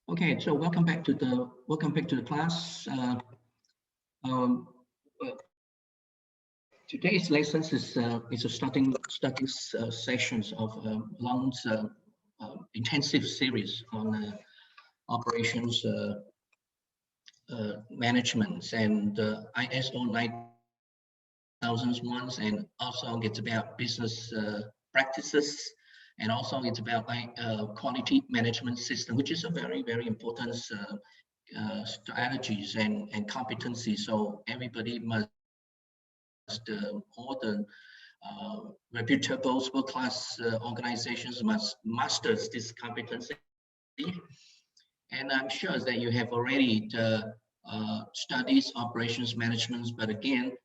Okay, so welcome back to the class. Um, uh, Today's lessons is a starting sessions of long intensive series on operations management and ISO 9001, and also it's about business practices, and also it's about quality management system, which is a very important strategies and competency. So everybody must all the reputable world-class organizations must master this competency. And I'm sure that you have already studies operations management, but again,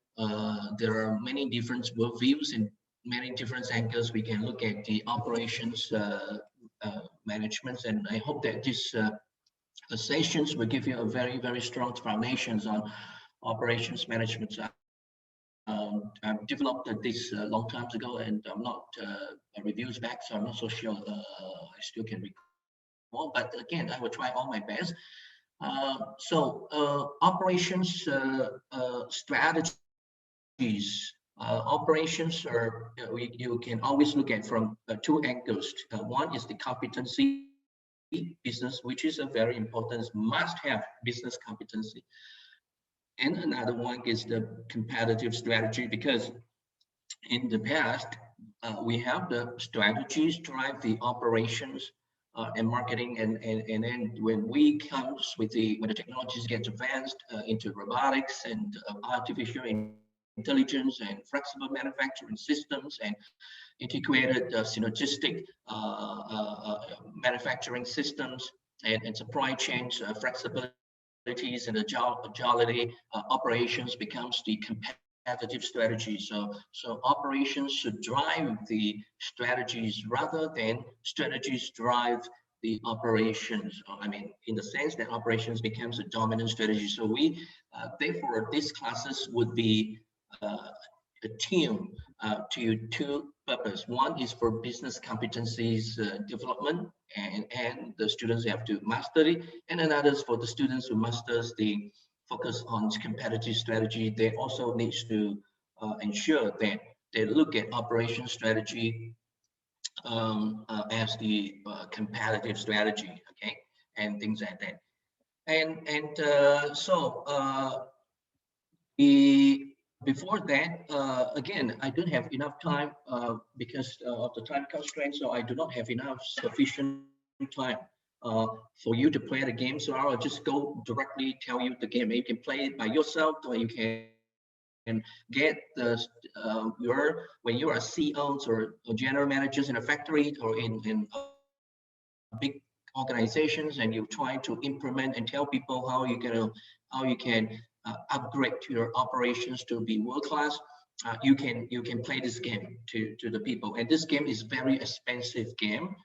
there are many different worldviews and many different angles we can look at the operations management. And I hope that this sessions will give you a very strong foundations on operations management. I've developed this a long time ago, and I'm not reviews back, so I'm not so sure I still can recall. But again, I will try all my best. Operations strategies. Operations are you can always look at from two angles. One is the competency business, which is a very important must-have business competency. And another one is the competitive strategy, because in the past, we have the strategies drive the operations and marketing, and then when we comes with when the technologies get advanced into robotics and artificial intelligence and flexible manufacturing systems and integrated synergistic manufacturing systems and supply chains flexibilities and agility, operations becomes the competitive strategy. So operations should drive the strategies rather than strategies drive the operations. I mean, in the sense that operations becomes a dominant strategy. So we, therefore, these classes would be attuned to two purposes. One is for business competencies development, and the students have to master it, and another is for the students who masters the focus on competitive strategy. They also need to ensure that they look at operation strategy as the competitive strategy, okay, and things like that. The before that, again, I don't have enough time because of the time constraint, so I do not have enough sufficient time for you to play the game. So I'll just go directly tell you the game. You can play it by yourself, or you can get the when you are CEOs or general managers in a factory or in big organizations, and you try to implement and tell people how you can upgrade your operations to be world class. You can play this game to the people, and this game is very expensive game.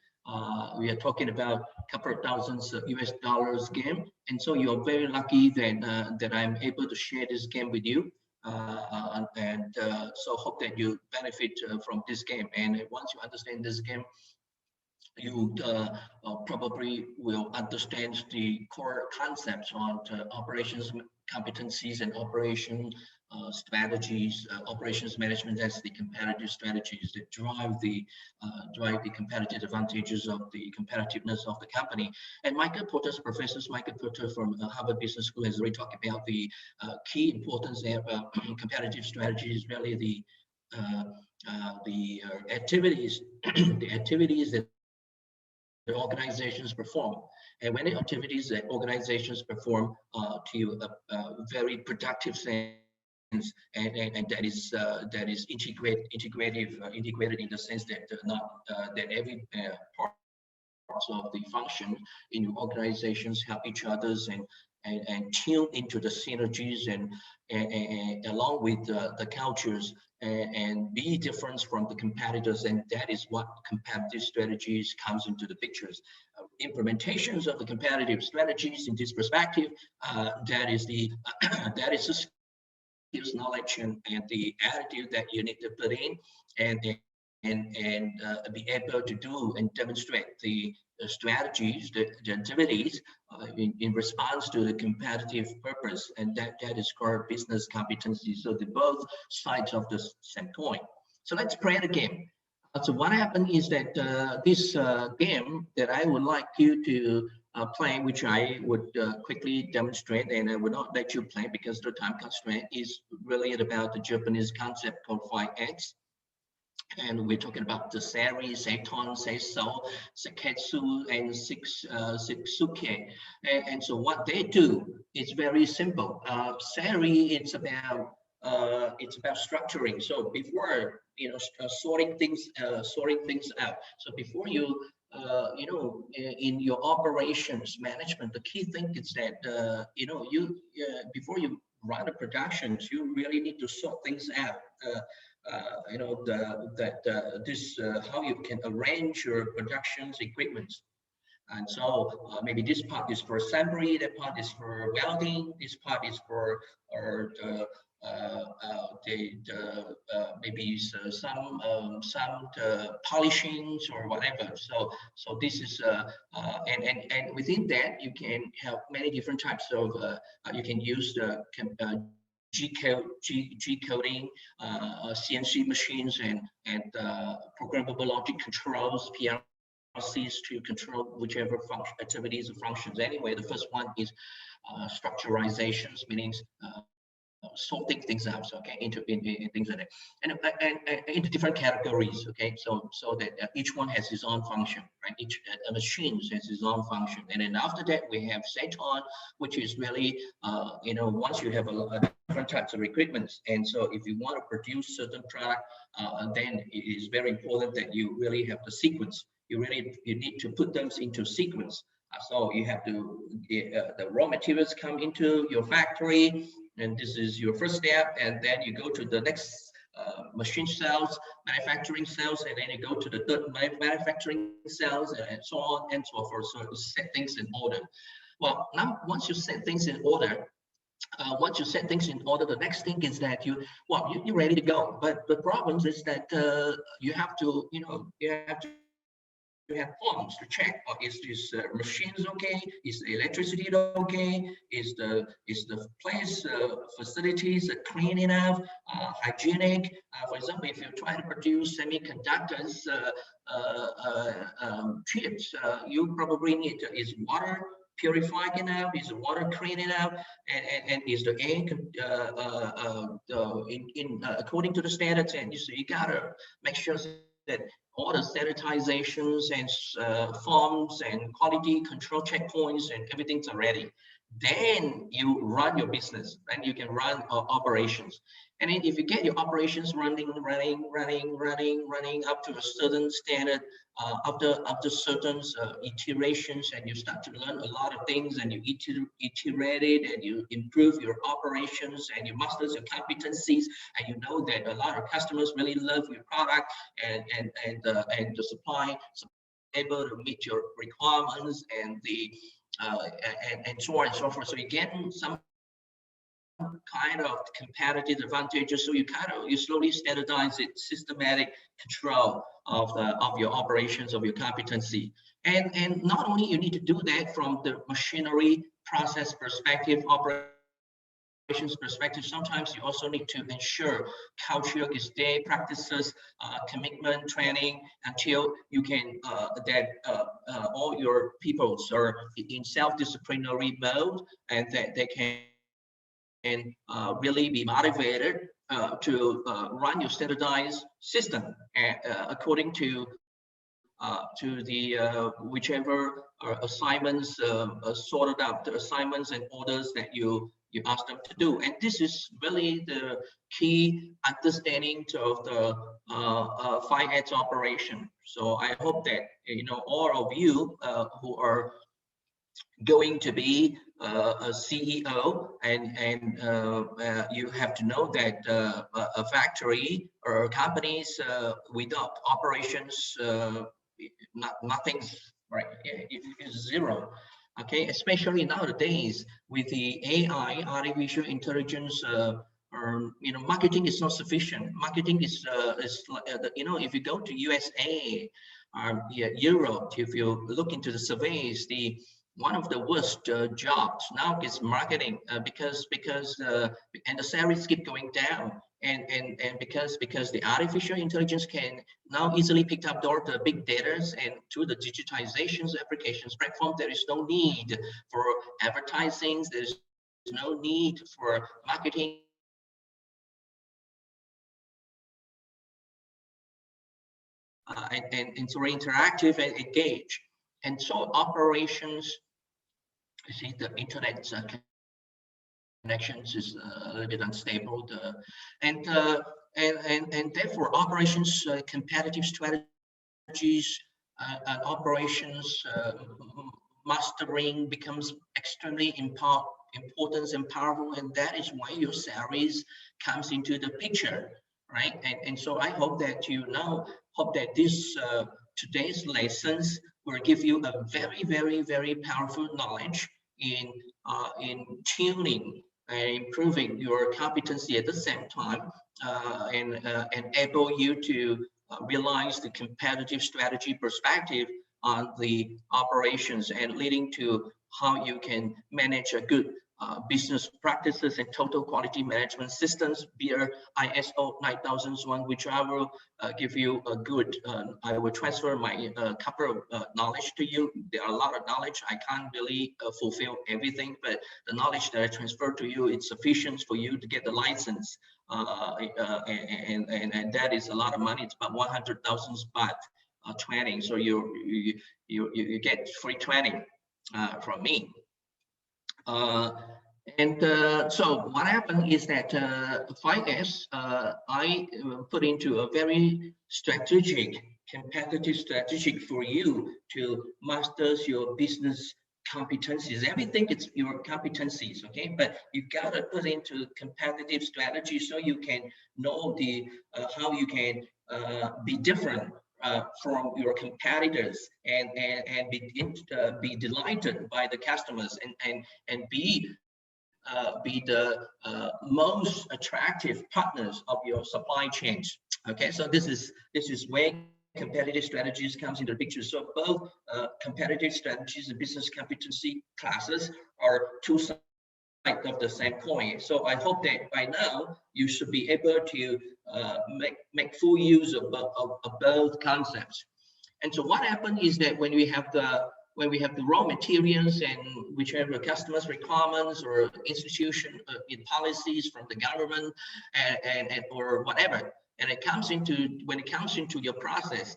We are talking about a couple of thousands of US dollars game, and so you're very lucky that I'm able to share this game with you. So hope that you benefit from this game. And once you understand this game, you probably will understand the core concepts on operations competencies and operation strategies, operations management as the competitive strategies that drive the competitive advantages of the competitiveness of the company. And Professor Michael Porter from Harvard Business School has already talked about the key importance of competitive strategies, really the activities, the activities that the organizations perform. And when the activities that organizations perform to a very productive sense, and that is integrated in the sense that not that every parts of the function in your organizations help each others and tune into the synergies and along with the cultures and be different from the competitors, and that is what competitive strategies comes into the pictures. Implementations of the competitive strategies in this perspective, that is the skills, knowledge, and the attitude that you need to put in, and be able to do and demonstrate the strategies, the activities in response to the competitive purpose, and that is called business competency. So the both sides of the same coin. So let's play the game. So what happened is that this game that I would like you to play, which I would quickly demonstrate, and I would not let you play because the time constraint, is really about the Japanese concept called 5X. And we're talking about the Sari, Seiton, Seiso, Seketsu, and Sixsuke. And so what they do is very simple. Sari, it's about structuring. So before sorting things out. So before you in your operations management, the key thing is that before you run the productions, you really need to sort things out. How you can arrange your productions equipment. And so maybe this part is for assembly, that part is for welding, this part is for maybe some polishings or whatever. So this is and within that you can have many different types of you can use the G coding, CNC machines, and programmable logic controls, PLCs, to control whichever activities or functions. Anyway, the first one is structuralizations, meaning sorting things out, okay, into things like that, and into different categories, okay, so that each one has its own function, right? Each machine has its own function, and then after that we have Seiton, which is really once you have a different types of equipment, and so if you want to produce certain product, then it is very important that you really have the sequence. You need to put them into sequence. So you have to the raw materials come into your factory, and this is your first step, and then you go to the next machine cells, manufacturing cells, and then you go to the third manufacturing cells, and so on and so forth. So to set things in order. Well, now once you set things in order, the next thing is that you're ready to go. But the problem is that you have to have forms to check. Is this machines okay? Is the electricity okay? Is the place facilities clean enough, hygienic? For example, if you try to produce semiconductors chips, you probably need is water purified enough? Is the water clean enough? And is the air according to the standards? And you gotta make sure that all the sanitizations and forms and quality control checkpoints and everything's ready. Then you run your business and you can run operations. And then if you get your operations running up to a certain standard, after certain iterations, and you start to learn a lot of things, and you iterate it, and you improve your operations, and you master your competencies, and you know that a lot of customers really love your product, and the supply able to meet your requirements, and and so on and so forth. So you get some kind of competitive advantages. So you slowly standardize it, systematic control of your operations, of your competency. And not only you need to do that from the machinery process perspective, operations perspective, sometimes you also need to ensure culture is there, practices, commitment, training, until you can that all your peoples are in self-disciplinary mode, and that they can really be motivated to run your standardized system according to the whichever assignments, sorted out the assignments and orders that you ask them to do. And this is really the key understanding of the 5X operation. So I hope that all of you who are going to be a CEO, and you have to know that a factory or companies without operations, nothing's right. It's zero. Okay, especially nowadays with the AI, artificial intelligence marketing is not sufficient. Marketing is if you go to USA, Europe, if you look into the surveys, one of the worst jobs now is marketing, because and the salaries keep going down, and because the artificial intelligence can now easily pick up all the big data, and through the digitizations applications platform, there is no need for advertising, there's no need for marketing. And it's very interactive and engaged. And so operations, you see the internet connections is a little bit unstable, and therefore operations competitive strategies and operations mastering becomes extremely important and powerful, and that is why your salaries comes into the picture, right? And so I hope that this today's lessons will give you a very, very, very powerful knowledge in tuning and improving your competency at the same time, and enable you to realize the competitive strategy perspective on the operations, and leading to how you can manage a good business practices and total quality management systems via ISO 9001, which I will give you a good, I will transfer my couple of knowledge to you. There are a lot of knowledge. I can't really fulfill everything, but the knowledge that I transfer to you, it's sufficient for you to get the license. And that is a lot of money. It's about 100,000 baht training. So you get free training from me. So what happened is that 5S, I put into a very strategic, competitive strategic for you to master your business competencies. Everything is your competencies, okay? But you gotta put into competitive strategy so you can know how you can be different from your competitors, and be delighted by the customers, and be the most attractive partners of your supply chains. Okay, so this is where competitive strategies comes into the picture. So both competitive strategies and business competency classes are two sides of the same coin. So I hope that by now you should be able to make full use of both concepts. And so what happened is that when we have the raw materials and whichever customers' requirements or institution in policies from the government and or whatever, and when it comes into your process,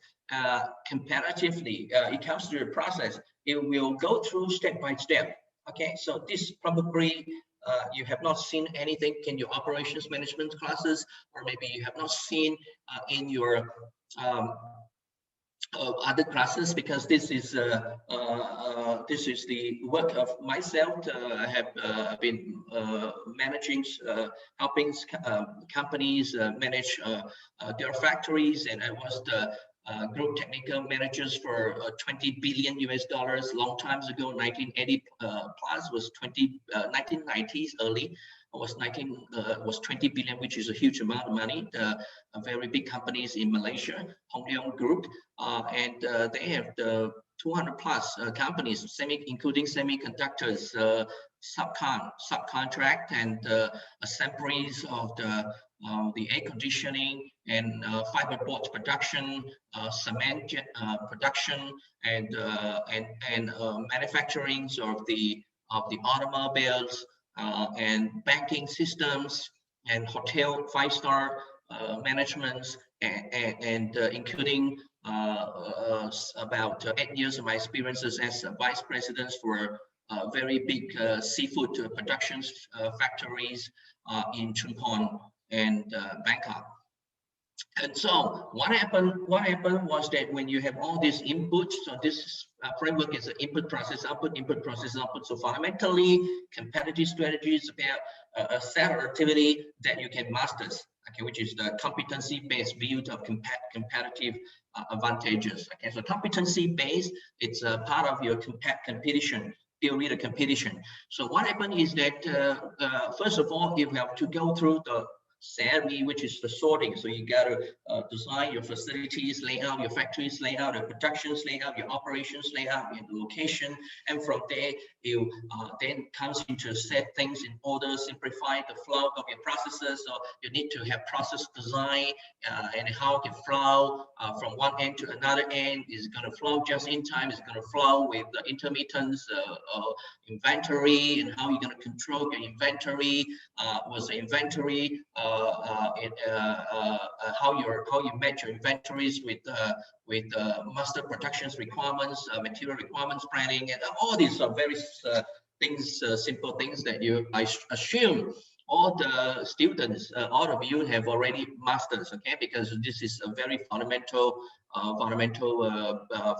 comparatively, it comes to your process, it will go through step by step. Okay, so this probably you have not seen anything in your operations management classes, or maybe you have not seen in your other classes, because this is the work of myself. I have been managing, helping companies manage their factories, and I was the group technical managers for $20 billion long times ago. 1980 plus was 1990s early. Was 20 billion, which is a huge amount of money. Very big companies in Malaysia, Hong Leong Group, and they have the 200 plus companies, including semiconductors, subcontract, and assemblies of the air conditioning and fiberboard production, cement production, and manufacturing of the automobiles, and banking systems, and hotel 5-star managements, and including about 8 years of my experiences as vice president for very big seafood production factories in Chumphon and Bangkok. And so what happened was that when you have all these inputs, so this framework is an input process output, input process output. So fundamentally, competitive strategies about a set of activity that you can master, okay, which is the competency-based view of competitive advantages. Okay, so competency-based, it's a part of your competition during the competition. So what happened is that first of all, you have to go through the SARI, which is the sorting. So you got to design your facilities layout, your factories layout, your productions layout, your operations layout, your location, and from there you then comes into set things in order, simplify the flow of your processes. So you need to have process design and how it can flow from one end to another end. Is going to flow just in time? Is going to flow with the intermittence inventory, and how you're going to control your inventory? Was the inventory how you match your inventories with master productions requirements, material requirements planning, and all these are very things, simple things that I assume all the students, all of you have already mastered, okay? Because this is a very fundamental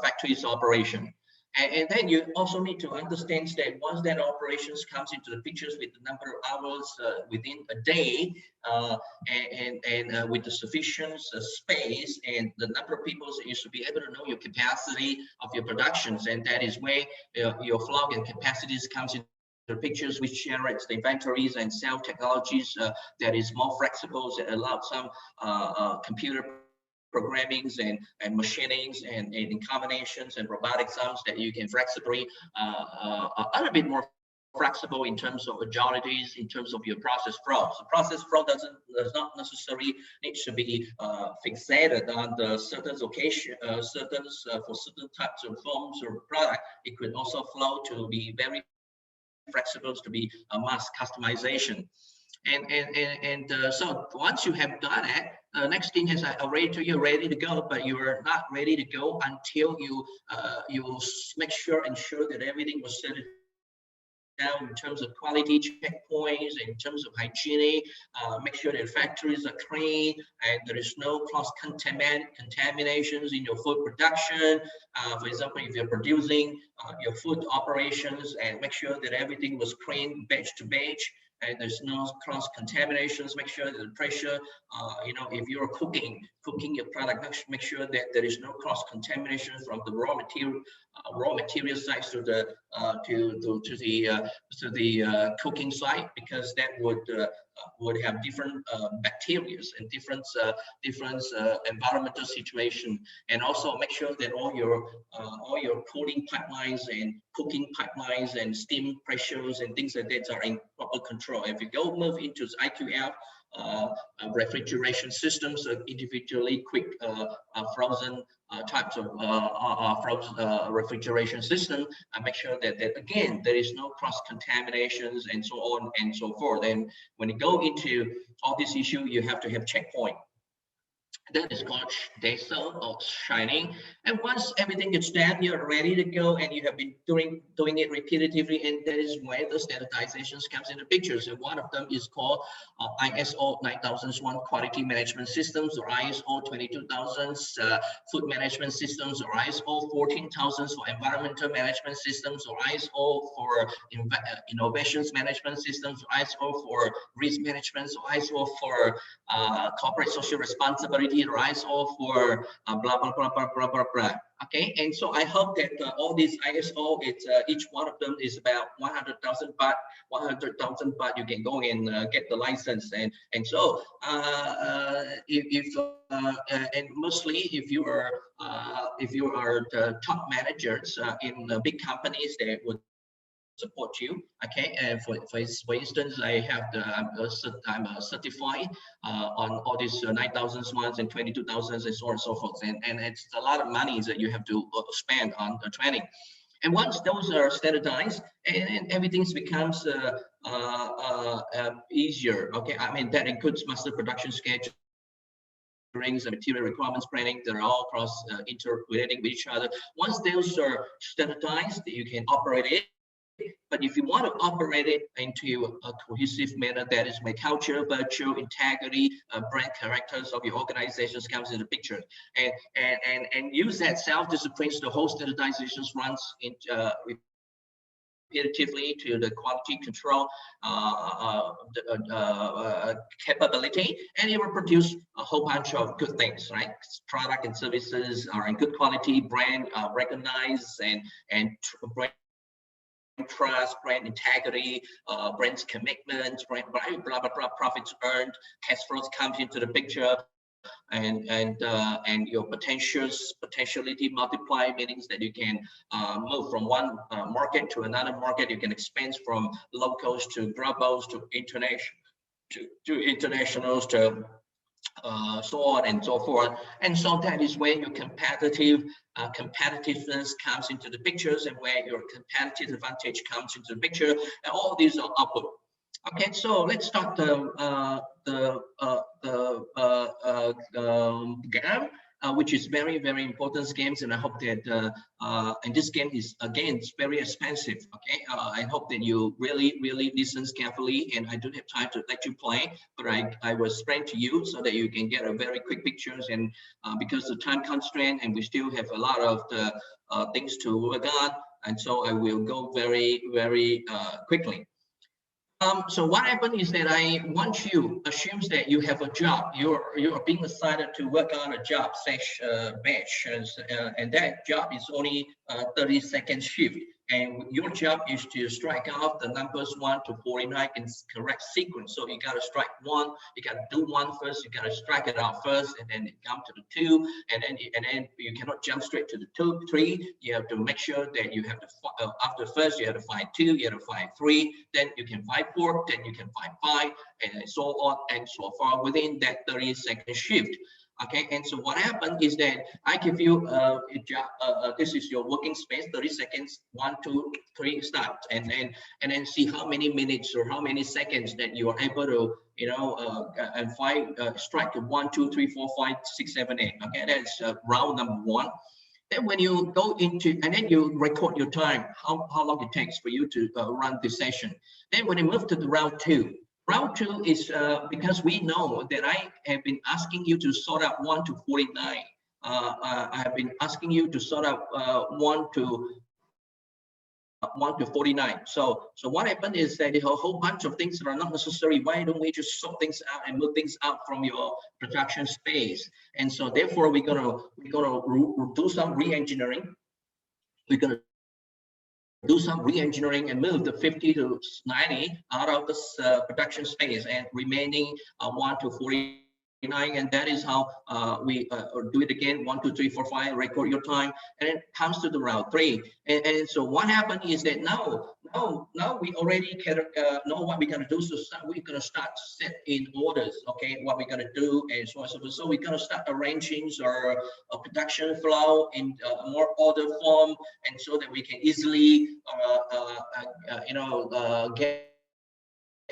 factories operation. And then you also need to understand that once that operations comes into the pictures with the number of hours within a day, and with the sufficient space and the number of people, you should be able to know your capacity of your productions, and that is where your flow and capacities comes into the pictures, which generates the inventories and sell technologies that is more flexible, that allow some computer programmings and machinings and in combinations and robotic sums that you can flexibly a little bit more flexible in terms of agilities, in terms of your process flow. So process flow does not necessarily need to be fixated on the certain location, for certain types of forms or product. It could also flow to be very flexible, to be a mass customization. And so once you have done it, next thing is I already told you ready to go, but you are not ready to go until you ensure that everything was set down in terms of quality checkpoints, in terms of hygiene, make sure that factories are clean and there is no cross contaminations in your food production. For example, if you're producing your food operations, and make sure that everything was clean batch to batch, and there's no cross contaminations. Make sure that the pressure, if you're cooking your product, make sure that there is no cross contamination from the raw material sites to the cooking site, because that would have different bacteria and different environmental situation. And also make sure that all your cooling pipelines and cooking pipelines and steam pressures and things like that are in proper control. If you move into IQF, refrigeration systems, individually quick frozen types of frozen refrigeration system, and make sure that again there is no cross contaminations and so on and so forth. And when you go into all this issue, you have to have checkpoint. That is called diesel or shining. And once everything is done, you're ready to go, and you have been doing it repetitively, and that is where the standardizations comes into picture. So one of them is called ISO 9001 quality management systems, or ISO 22000 food management systems, or ISO 14000 for environmental management systems, or ISO for innovations management systems, or ISO for risk management, or ISO for corporate social responsibility, or ISO for blah blah blah blah blah blah blah. Okay, and so I hope that all these ISO, each one of them is about 100,000 baht. 100,000 baht, you can go and get the license, and so and mostly if you are the top managers in big companies, that would support you. Okay, and for instance, I'm certified on all these 9,000 ones and 22,000s and so on and so forth, and it's a lot of money that you have to spend on the training. And once those are standardized, and everything becomes easier. Okay, I mean that includes master production schedule, the material requirements planning, that are all cross interrelating with each other. Once those are standardized, you can operate it. But if you want to operate it into a cohesive manner, that is where culture, virtue, integrity, brand characters of your organizations comes into the picture, and use that self-discipline. The whole standardizations runs into repetitively to the quality control capability, and it will produce a whole bunch of good things, right? Product and services are in good quality, brand recognized, and brand trust, brand integrity, brand's commitment, brand blah blah blah, profits earned, cash flows comes into the picture, and your potentiality multiply, meaning that you can move from one market to another market. You can expand from locals to globals to internationals to so on and so forth. And so that is where your competitiveness comes into the pictures, and where your competitive advantage comes into the picture. And all these are output. Okay, so let's start the game, which is very, very important games, and I hope that and this game is, again, it's very expensive. Okay, I hope that you really listen carefully, and I don't have time to let you play, but I will explain to you so that you can get a very quick pictures, and because the time constraint, and we still have a lot of the things to work on, and so I will go very quickly. So what happened is that once you assumes that you have a job, you are being assigned to work on a job batch, and that job is only 30-second shift, and your job is to strike out the numbers 1 to 49 in correct sequence. So you got to strike 1, you got to do 1 first, you got to strike it out first, and then come to the 2, and then you cannot jump straight to the 2, 3. You have to make sure that you have to after first you have to find 2, you have to find 3, then you can find 4, then you can find 5, and so on and so forth within that 30-second shift. Okay, and so what happened is that I give you a job. This is your working space, 30 seconds, 1, 2, 3, start, and then see how many minutes or how many seconds that you are able to, and strike 1, 2, 3, 4, 5, 6, 7, 8. Okay, that's round number 1. Then when you go into, and then you record your time, how long it takes for you to run this session. Then when you move to the round 2. Round 2 is because we know that I have been asking you to sort out 1 to 49. I have been asking you to sort out 1 to 49. So what happened is that a whole bunch of things that are not necessary. Why don't we just sort things out and move things out from your production space? And so therefore we're gonna do some re-engineering. We're gonna do some re-engineering and move the 50 to 90 out of this production space, and remaining 1 to 49, and that is how we do it again. 1, 2, 3, 4, 5, record your time, and it comes to the round 3. And so what happened is that now we already know what we're going to do. So we're going to start set in orders, okay, what we're going to do, and so on and so forth. So we're going to start arranging our production flow in a more order form, and so that we can easily get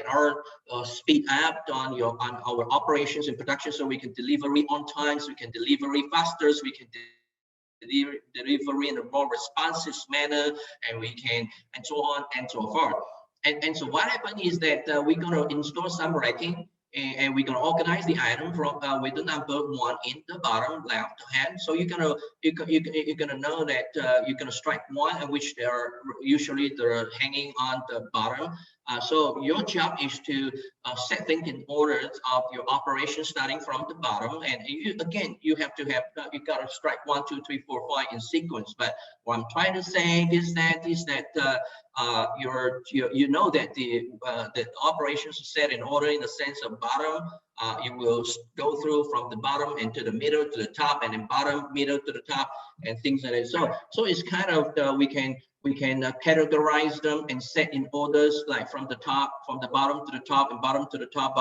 our speed up on our operations and production, so we can deliver on time, so we can deliver faster, so we can deliver in a more responsive manner, and we can, and so on and so forth. And so what happened is that we're going to install some racking, and we're going to organize the item from with the number 1 in the bottom left hand. So you're gonna know that you're gonna strike 1, in which they're hanging on the bottom. So your job is to set things in order of your operation, starting from the bottom. And you have to have you got to strike 1, 2, 3, 4, 5 in sequence. But what I'm trying to say is that you know that the operations are set in order in the sense of bottom. You will go through from the bottom into the middle to the top, and then bottom, middle to the top, and things like that. So it's kind of we can categorize them and set in orders, like from the bottom to the top, and bottom to the top,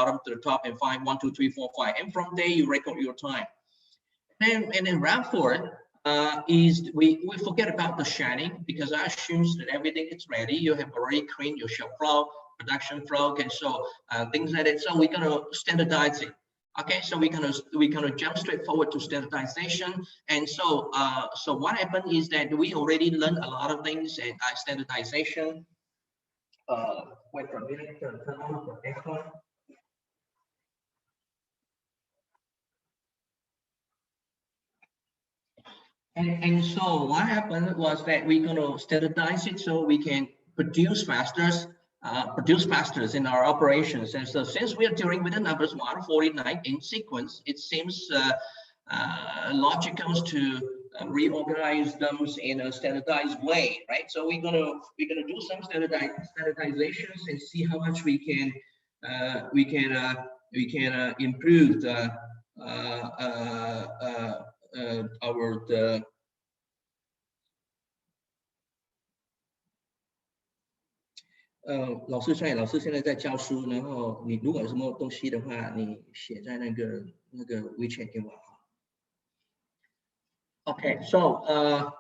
and find 1, 2, 3, 4, 5, and from there you record your time. And then round 4 is we forget about the shining, because I assume that everything is ready. You have already cleaned your shop floor, production flow, and so things like that. So we're gonna standardize it. Okay, so we're gonna jump straight forward to standardization. And so what happened is that we already learned a lot of things, and standardization. Wait for a minute to turn on the aircon. And so what happened was that we're gonna standardize it so we can produce faster in our operations. And so since we are dealing with the numbers 1 to 49 in sequence, it seems logical to reorganize them in a standardized way, right? So we're gonna do some standardizations and see how much we can improve the our the 老师现在在教书，然后你如果有什么东西的话，你写在那个 WeChat 给我。Okay, so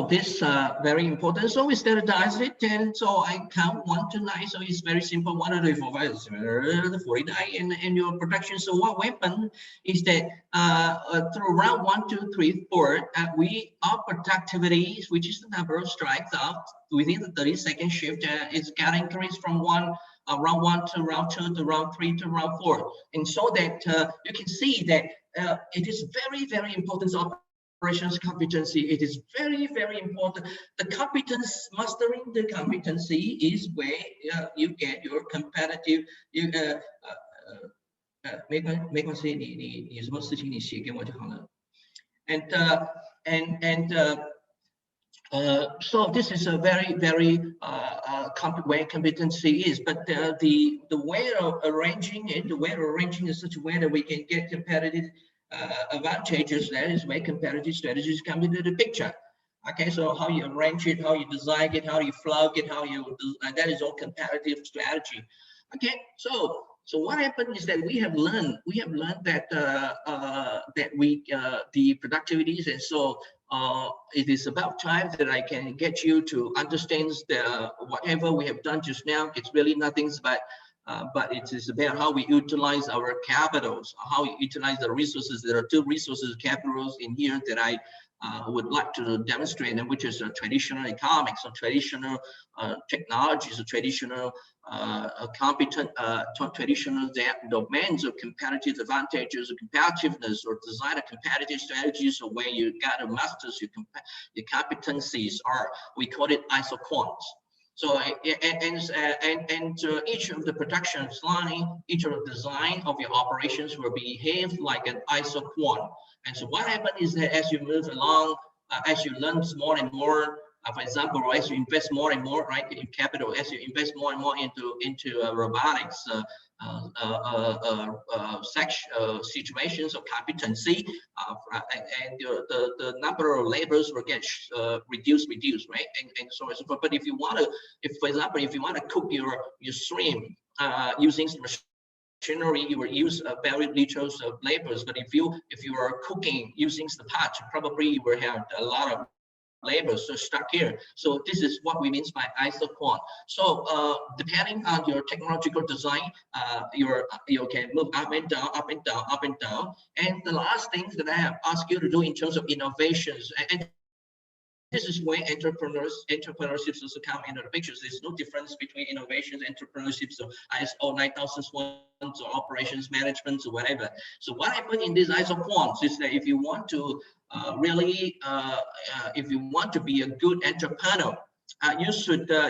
this very important. So we standardize it, and so I count 1 to 9. So it's very simple. 1, 2, 3, 4, 5, 6, 7, 49 in your production. So what happened is that through round 1, 2, 3, 4, our productivity, which is the number of strikes out within the 30-second shift, is got increased from round 1 to round 2 to round 3 to round 4, and so that you can see that it is very, very important. Operations competency, it is very, very important. The competence, mastering the competency is where you get your competitive. 没关系，你什么事情你写给我就好了。So this is a very, very where competency is, but the way of arranging it, in such a way that we can get competitive advantages, that is where competitive strategies come into the picture. Okay, so how you arrange it, how you design it, how you flog it, how you that is all competitive strategy. Okay, so what happened is that we have learned that the productivities, and so it is about time that I can get you to understand whatever we have done just now. It's really nothing but it is about how we utilize our capitals, how we utilize the resources. There are 2 resources, capitals in here that I would like to demonstrate, and which is traditional economics, or traditional technologies, or traditional traditional domains of competitive advantages, or competitiveness, or design of competitive strategies, or where you got to master your competencies, or we call it Isoquants. So each of the production line, each of the design of your operations will behave like an Isoquant. And so what happens is that as you move along, as you learn more and more, for example, as you invest more and more, right, in capital, as you invest more and more into robotics situations of competency, and the number of labors will get reduced, right? And so, but if you want to, for example, if you want to cook your shrimp using machinery, you will use very little of labors. But if you are cooking using the pot, probably you will have a lot of labor so stuck here. So this is what we mean by Isoquant. So depending on your technological design, you can move up and down, up and down, up and down. And the last thing that I have asked you to do in terms of innovations, and this is where entrepreneurship also come into the pictures. There's no difference between innovations, entrepreneurship, so ISO 9001, or operations management, or whatever. So what happened in these Isoquants is that if you want to if you want to be a good entrepreneur,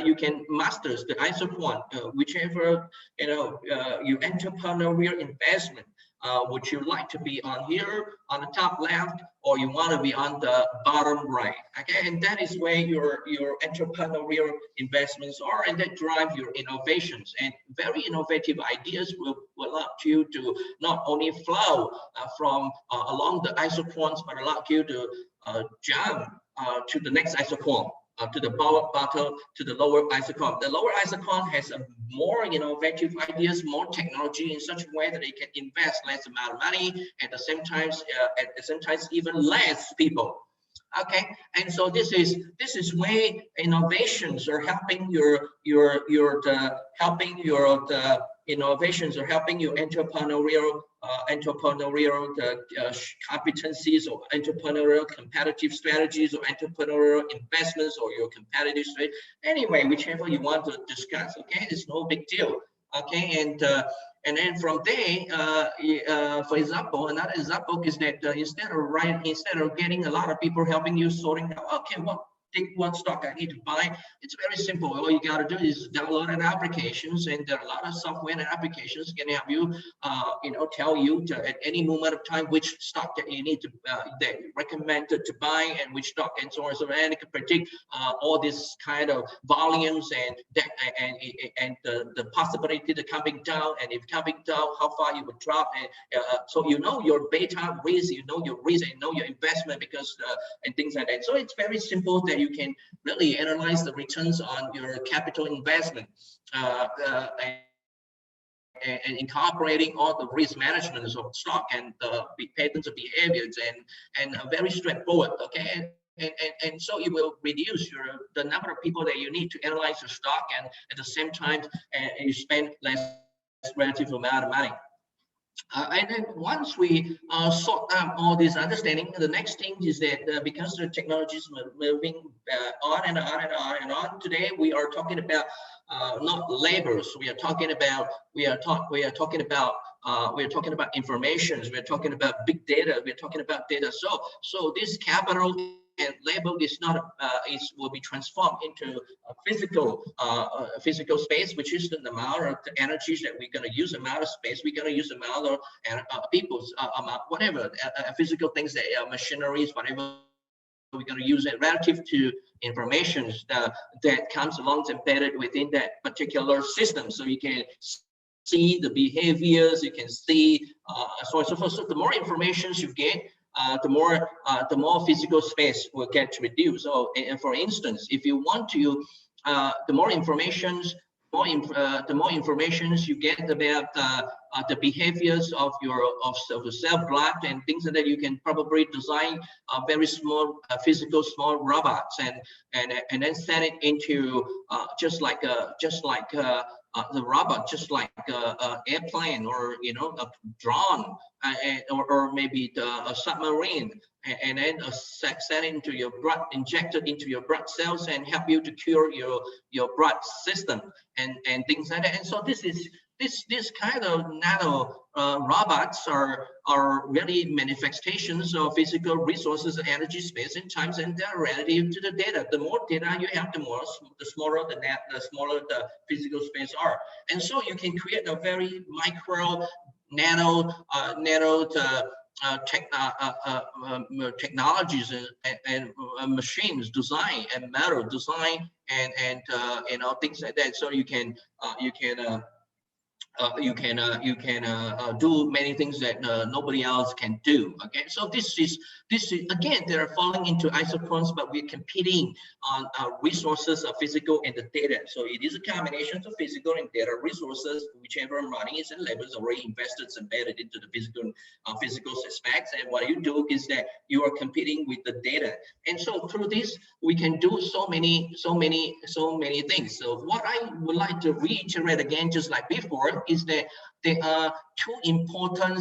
you can master the Isoquant, whichever your entrepreneurial investment. Would you like to be on here on the top left, or you want to be on the bottom right? Okay, and that is where your entrepreneurial investments are, and that drive your innovations. And very innovative ideas will allow you to not only flow from along the Isoquants, but allow you to jump to the next Isoquant. To the bottom, to the lower Isoquant. The lower Isoquant has more innovative ideas, more technology in such a way that it can invest less amount of money, at the same time even less people. Okay, and so this is where innovations are helping innovations are helping your entrepreneurial competencies, or entrepreneurial competitive strategies, or entrepreneurial investments, or your competitive strategy. Anyway, whichever you want to discuss. Okay, it's no big deal. Okay, and then from there, for example, another example is that instead of getting a lot of people helping you sorting out, okay, well, pick what stock I need to buy. It's very simple. All you got to do is download an applications, and there are a lot of software and applications can help you, tell you at any moment of time which stock that you need to that recommended to buy, and which stock, and so on and so on. And it can predict all this kind of volumes and that and the possibility to coming down, and if coming down, how far you would drop, and so you know your beta risk, you know your risk, and you know your investment, because and things like that. So it's very simple that you can really analyze the returns on your capital investment, and incorporating all the risk management of stock and the patterns of behaviors, and very straightforward. Okay. And so it will reduce the number of people that you need to analyze your stock, and at the same time, and you spend less relative amount of money. And then once we sort out all this understanding, the next thing is that because the technology is moving on and on and on and on, today we are talking about not labels. We are talking about informations. We are talking about big data. We are talking about data. So this capital and label is not will be transformed into a physical space, which is the amount of the energies that we're going to use, amount of space we're going to use, amount of people's whatever physical things, that machineries, whatever we're going to use it relative to information that comes along embedded within that particular system. So you can see the behaviors, you can see so on and so forth. So the more information you get, the more physical space will get reduced. So, and for instance, if you want to, the more information you get about the behaviors of the cell blood and things like that, you can probably design very small physical small robots, and then set it into just like the robot, just like a airplane, or a drone, or maybe a submarine, and then set into your blood, injected into your blood cells, and help you to cure your blood system and things like that. And so this kind of nano robots are really manifestations of physical resources, energy, space, and times, and they're relative to the data. The more data you have, the smaller the physical space are. And so you can create a very micro nano technologies and machines design and metal design and things like that. So you can do many things that nobody else can do. Okay, so this is again, they're falling into Isoquants, but we're competing on resources of physical and the data. So it is a combination of physical and data resources, whichever money is and labor is already invested, embedded into the physical aspects. And what you do is that you are competing with the data. And so through this, we can do so many things. So what I would like to reiterate again, just like before, is that there are two important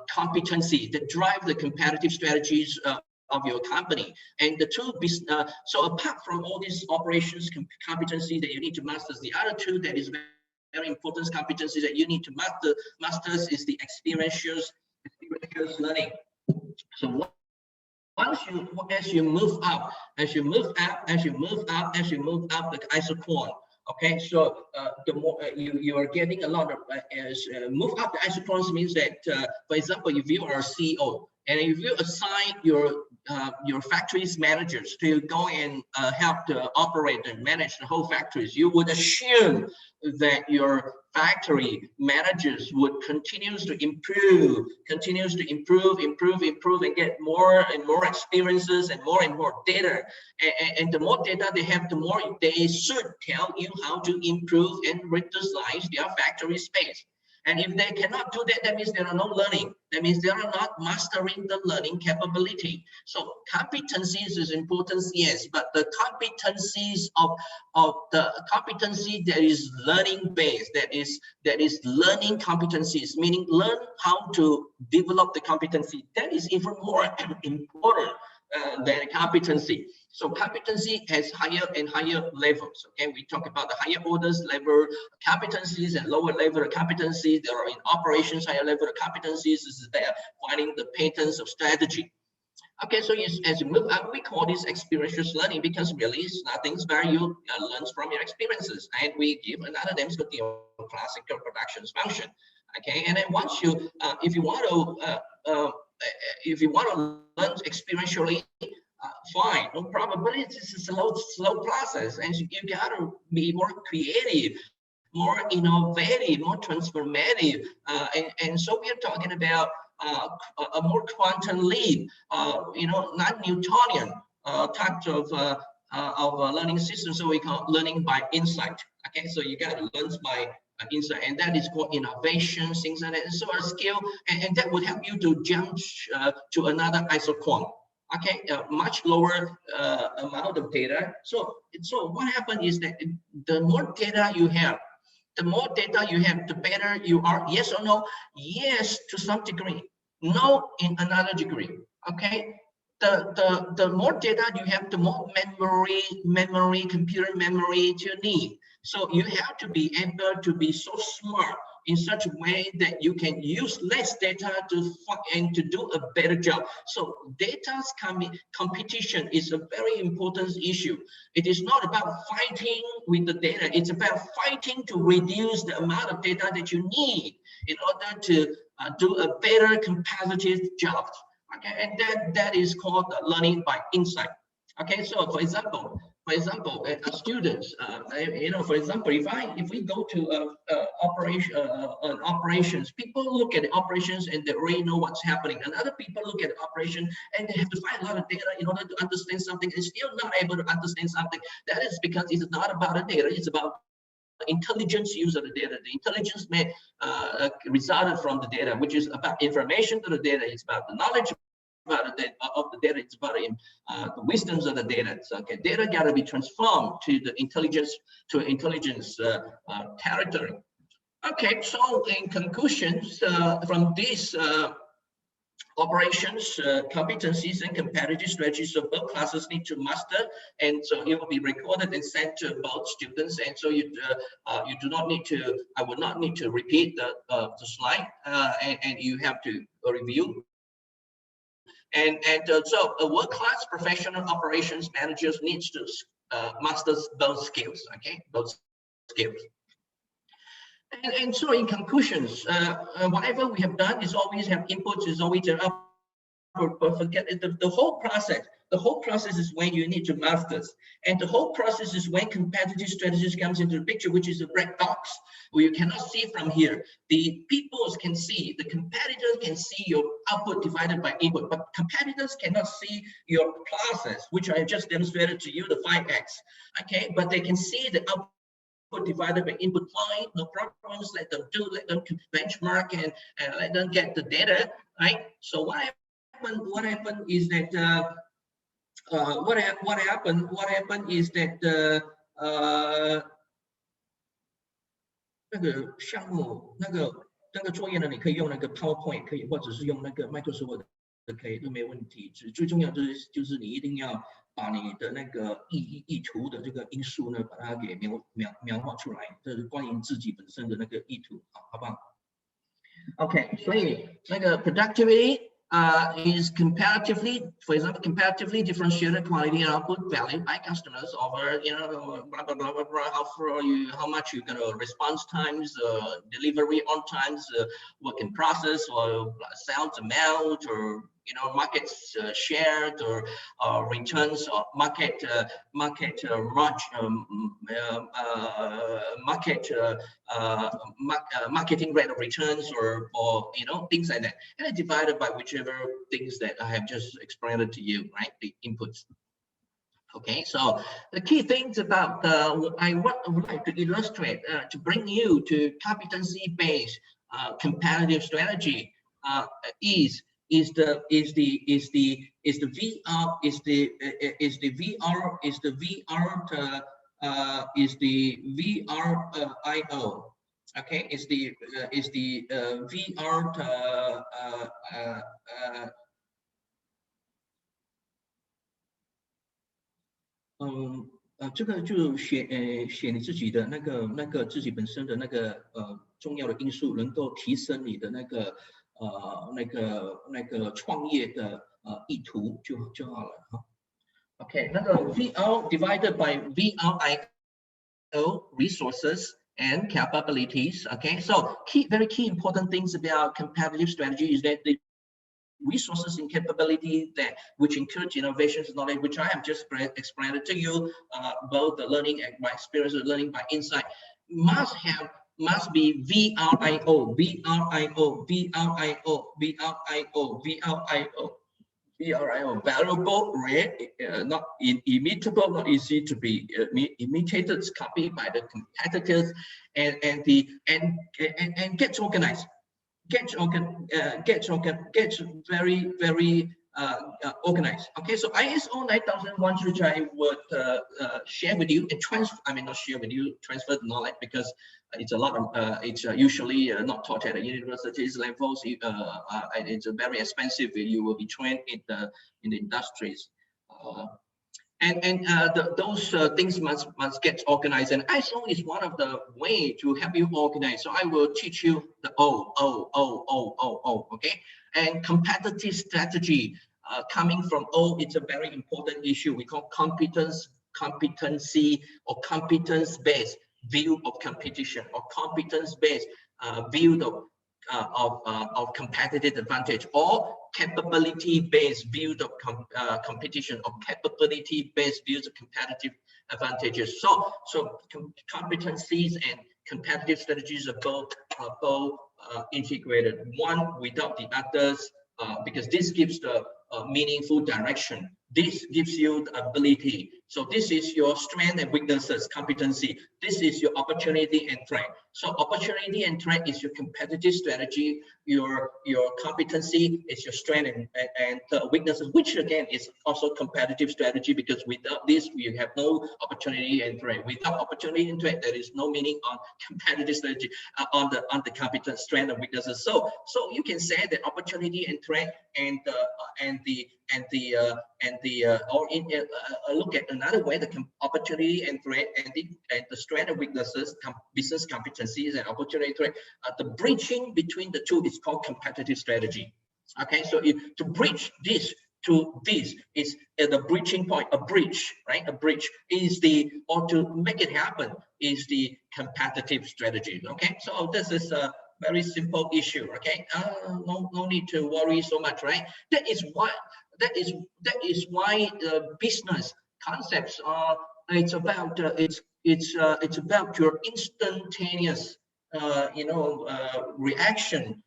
competencies that drive the competitive strategies of your company. And the two, so apart from all these operations competencies that you need to master, the other two that is very important competencies that you need to master is the experiential learning. So as you move up the Isoquant. Okay, so the more you are getting a lot of move up the Isoquants means that, for example, if you are a CEO and if you assign your factories managers to go and help to operate and manage the whole factories, you would assume that your factory managers would continues to improve, and get more and more experiences and more data. And the more data they have, the more they should tell you how to improve and redesign their factory space. And if they cannot do that, that means there are no learning. That means they are not mastering the learning capability. So competencies is important, yes, but the competencies of the competency that is learning based, that is learning competencies, meaning learn how to develop the competency. That is even more important than competency. So competency has higher and higher levels. Okay, we talk about the higher orders level competencies and lower level competencies. There are in operations higher level competencies. This is there finding the patterns of strategy. Okay, so as you move up, we call this experiential learning because really it's nothing's where you learn from your experiences, and we give another name to the classical productions function. Okay, and then once you, if you want to learn experientially, fine, no problem. But it's a slow process, and you gotta be more creative, more innovative, more transformative, and so we are talking about a more quantum leap, non-Newtonian type of learning system. So we call learning by insight. Okay, so you got to learn by insight, and that is called innovation, things like that. So a skill, and that would help you to jump to another isoquant. Okay, much lower amount of data. So what happened is that the more data you have, the better you are. Yes or no? Yes, to some degree. No, in another degree. Okay. The more data you have, the more computer memory you need. So you have to be able to be so smart in such a way that you can use less data to do a better job. So data's competition is a very important issue. It is not about fighting with the data. It's about fighting to reduce the amount of data that you need in order to do a better competitive job. Okay, and that is called learning by insight. Okay, so for example, students, for example, if we go to operations, people look at the operations and they already know what's happening, and other people look at the operation and they have to find a lot of data in order to understand something, and still not able to understand something. That is because it's not about the data; it's about intelligence use of the data. The intelligence may resulted from the data, which is about information to the data. It's about the knowledge about the data. It's about the wisdoms of the data. So, okay, data got to be transformed to the intelligence territory. Okay, so in conclusions, from these operations, competencies, and competitive strategies, so both classes need to master, and so it will be recorded and sent to both students. And so you do not need to, I will not need to repeat the slide, and you have to review. And so a world-class professional operations managers needs to master those skills. Okay, those skills. And so in conclusions, whatever we have done is always have inputs, is always have output, but forget it, the whole process. The whole process is when you need to master, and the whole process is when competitive strategies comes into the picture, which is a black box where you cannot see from here. The people can see, the competitors can see your output divided by input, but competitors cannot see your process, which I just demonstrated to you, the 5x. Okay, but they can see the output divided by input. Fine, no problems. Let them benchmark and let them get the data, right? So what happened is that what happened is that 那个项目那个作业呢，你可以用那个 PowerPoint 可以，或者是用那个 Microsoft 的可以，都没问题。最重要就是你一定要把你的那个意图的这个因素呢，把它给描画出来，这是关于自己本身的那个意图，好不好 ？OK， 所以那个 productivity is comparatively, for example, comparatively differentiated quality and output value by customers over, blah blah blah blah blah. How much you're gonna response times, delivery on times, work in process, or sales amount, or markets shared, or returns, or market marketing rate of returns, or things like that, and then divided by whichever things that I have just explained to you, right? The inputs. Okay, so the key things about I would like to illustrate to bring you to competency-based competitive strategy is the VRIO. Okay, is the VR这个就写你自己的那个自己本身的那个重要的因素，能够提升你的那个创业的意图就好了哈。OK， 那个 VR divided by VRIO resources and capabilities. Okay, so very key important things about competitive strategy is that the resources and capability that which encourage innovations and knowledge, which I have just explained it to you, both the learning and my experience of learning by insight, must be VRIO, VRIO, VRIO, VRIO, VRIO. Variable rate, not immutable, not easy to be imitated, copied by the competitors, and gets organized, gets very organized. Okay, so ISO 9001, which I would share with you and not share with you, transfer the knowledge, because it's a lot of it's usually not taught at the universities levels. It's very expensive. You will be trained in the industries. Those things must get organized, and ISO is one of the way to help you organize. So I will teach you the O, okay? And competitive strategy coming from O, it's a very important issue. We call competency, or competence-based view of competition, or competence-based view of competitive advantage, or capability-based view of competition, or capability-based views of competitive advantages. So competencies and competitive strategies are both integrated, one without the others, because this gives the meaningful direction. This gives you the ability. So this is your strength and weaknesses, competency. This is your opportunity and threat. So opportunity and threat is your competitive strategy. Your competency is your strength and weaknesses, which again is also competitive strategy, because without this, we have no opportunity and threat. Without opportunity and threat, there is no meaning on competitive strategy, on the competence, strength, and weaknesses. So you can say that opportunity and threat look at another way, the opportunity and threat and the strength and weaknesses, business competencies and opportunity threat, the bridging between the two is called competitive strategy. Okay, so to bridge this to this is at the bridging point. A bridge, right? A bridge is or to make it happen is the competitive strategy. Okay, so this is a very simple issue. Okay, no need to worry so much, right? That is why business concepts are. It's about it's about your instantaneous reaction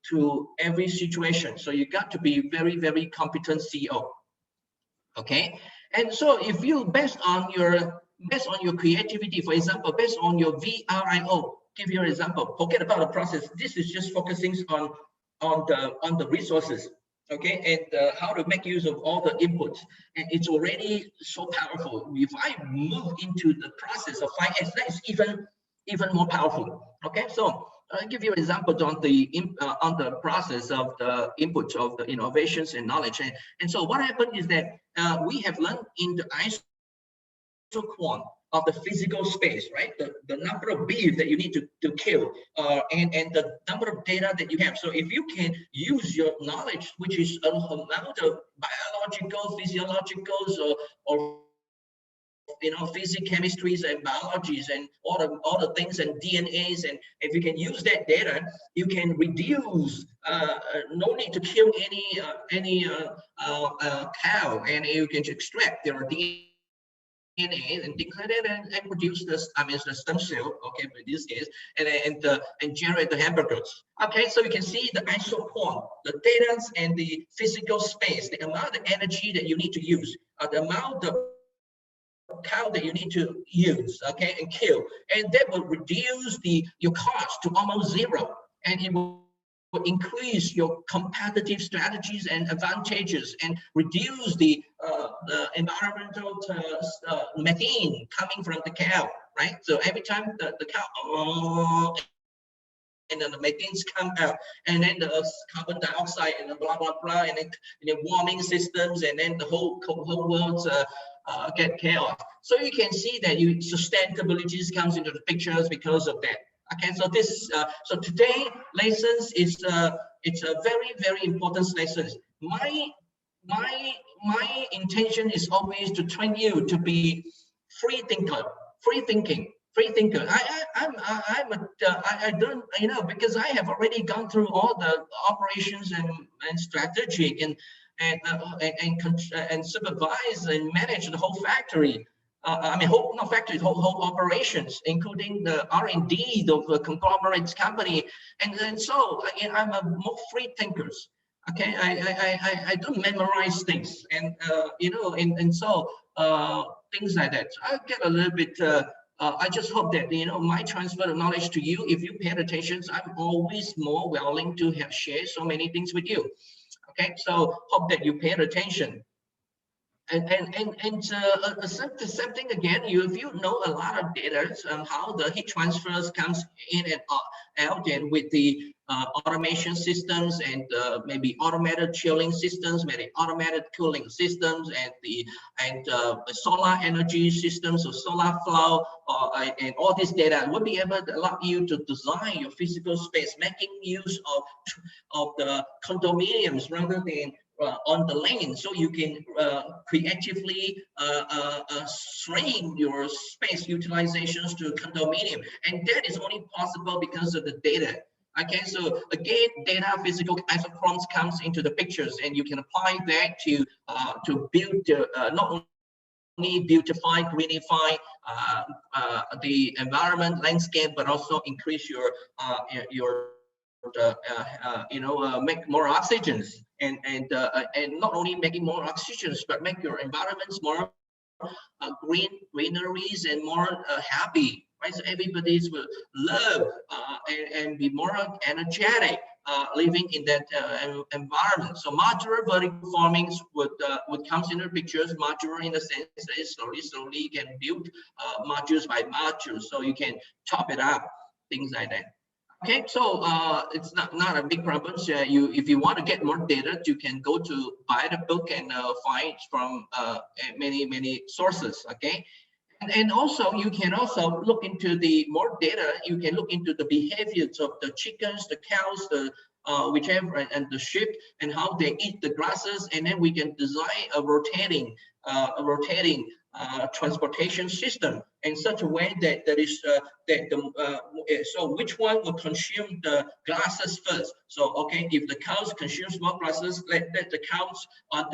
to every situation. So you got to be very competent CEO. Okay, and so if you based on your creativity, for example, based on your VRIO, give you an example. Forget about the process. This is just focusing on the resources. Okay, and how to make use of all the inputs, and it's already so powerful. If I move into the process of 5S, that is even more powerful. Okay, so I'll give you an example on the process of the inputs of the innovations and knowledge. And so what happened is that we have learned in the Isoquant of the physical space, right? The number of bees that you need to kill, and the number of data that you have. So if you can use your knowledge, which is an amount of biological, physiological, or physics, chemistries, and biologies, and all the things, and DNAs, and if you can use that data, you can reduce. No need to kill any cow, and you can extract their DNA and things like that, and produce this. I mean, the stem cell. Okay, in this case, and generate the hamburgers. Okay, so you can see the Isoquant, the data and the physical space, the amount of energy that you need to use, the amount of cow that you need to use, okay, and kill, and that will reduce your cost to almost zero, and it will increase your competitive strategies and advantages, and reduce the environmental methane coming from the cow, right? So every time the cow, and then the methanes come out, and then the carbon dioxide, and the blah blah blah, and then the warming systems, and then the whole world get chaos. So you can see that sustainability comes into the pictures because of that. Okay, so this so today lessons is it's a very important lesson. my my my intention is always to train you to be free thinker, free thinking, free thinker. I don't, you know, because I have already gone through all the operations and strategic and supervise and manage the whole factory. I mean, whole not factory, whole operations, including the R&D of a conglomerate company, and so again, I'm a more free thinkers. Okay, I don't memorize things, and you know, and so things like that. So I get a little bit. I just hope that, you know, my transfer of knowledge to you, if you pay attention, I'm always more willing to have share so many things with you. Okay, so hope that you pay attention. And the same thing again. If you know a lot of data on how the heat transfers comes in and out, and with the automation systems and maybe automated chilling systems, maybe automated cooling systems, and the solar energy systems of solar flow, and all this data will be able to allow you to design your physical space, making use of the condominiums rather than on the lane, so you can creatively shrink your space utilizations to condominium, and that is only possible because of the data. Okay, so again, data physical isochrones comes into the pictures, and you can apply that to build not only beautify, greenify the environment landscape, but also increase your make more oxygens, and not only making more oxygens, but make your environments more greeneries and more happy, right? So everybody's will love and be more energetic living in that environment. So modular vertical farming would comes into pictures. Modular in the sense that slowly you can build modules by modules, so you can top it up, things like that. Okay, so it's not a big problem. So if you want to get more data, you can go to buy the book and find from many sources. Okay, and also you can also look into the more data. You can look into the behaviors of the chickens, the cows, the whichever, and the sheep, and how they eat the grasses, and then we can design a rotating transportation system in such a way that so which one will consume the grasses first. So okay, if the cows consumes more grasses, let the cows on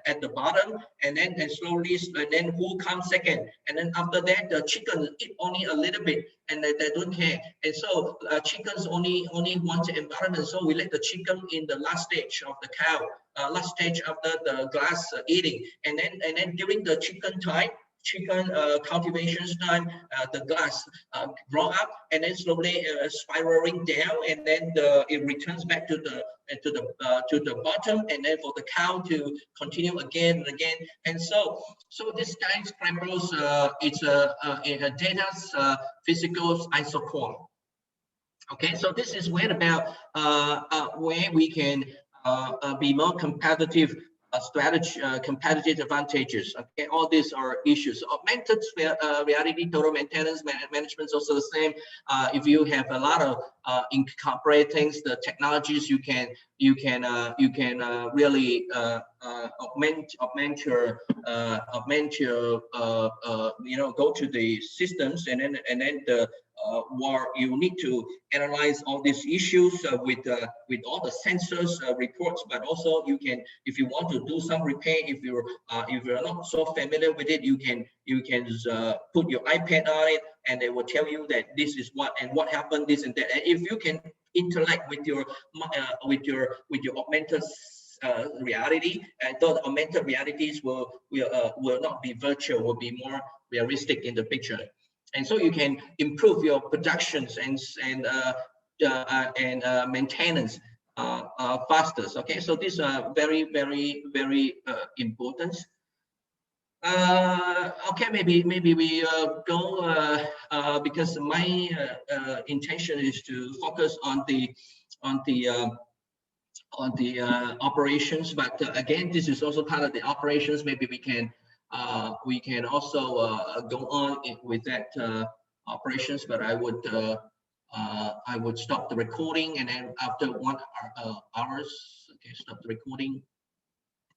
at the bottom, and then slowly, and then who comes second, and then after that the chickens eat only a little bit, and they don't care. And so chickens only want the environment, so we let the chicken in the last stage of the cow, last stage after the grass eating, and then during the chicken time, chicken cultivations time, the glass grow up, and then slowly spiraling down, and then it returns back to the bottom, and then for the cow to continue again and again. And so this time scrambles, it's a data's physical isoquant. Okay, so this is where about where we can be more competitive strategy, competitive advantages. Okay, all these are issues. Augmented reality, total maintenance management is also the same. If you have a lot of incorporating the technologies, you can really augment your go to the systems, and then the where you need to analyze all these issues with all the sensors reports, but also you can, if you want to do some repair, if you're not so familiar with it, you can put your iPad on it, and it will tell you that this is what happened, this and that. And if you can interact with your augmented reality, and those augmented realities will not be virtual, will be more realistic in the picture. And so you can improve your productions and maintenance faster. Okay, so these are very important. Okay, maybe we go because my intention is to focus on the operations, but again, this is also part of the operations. Maybe we can also go on with that operations, but I would stop the recording, and then after 1 hours, okay, stop the recording.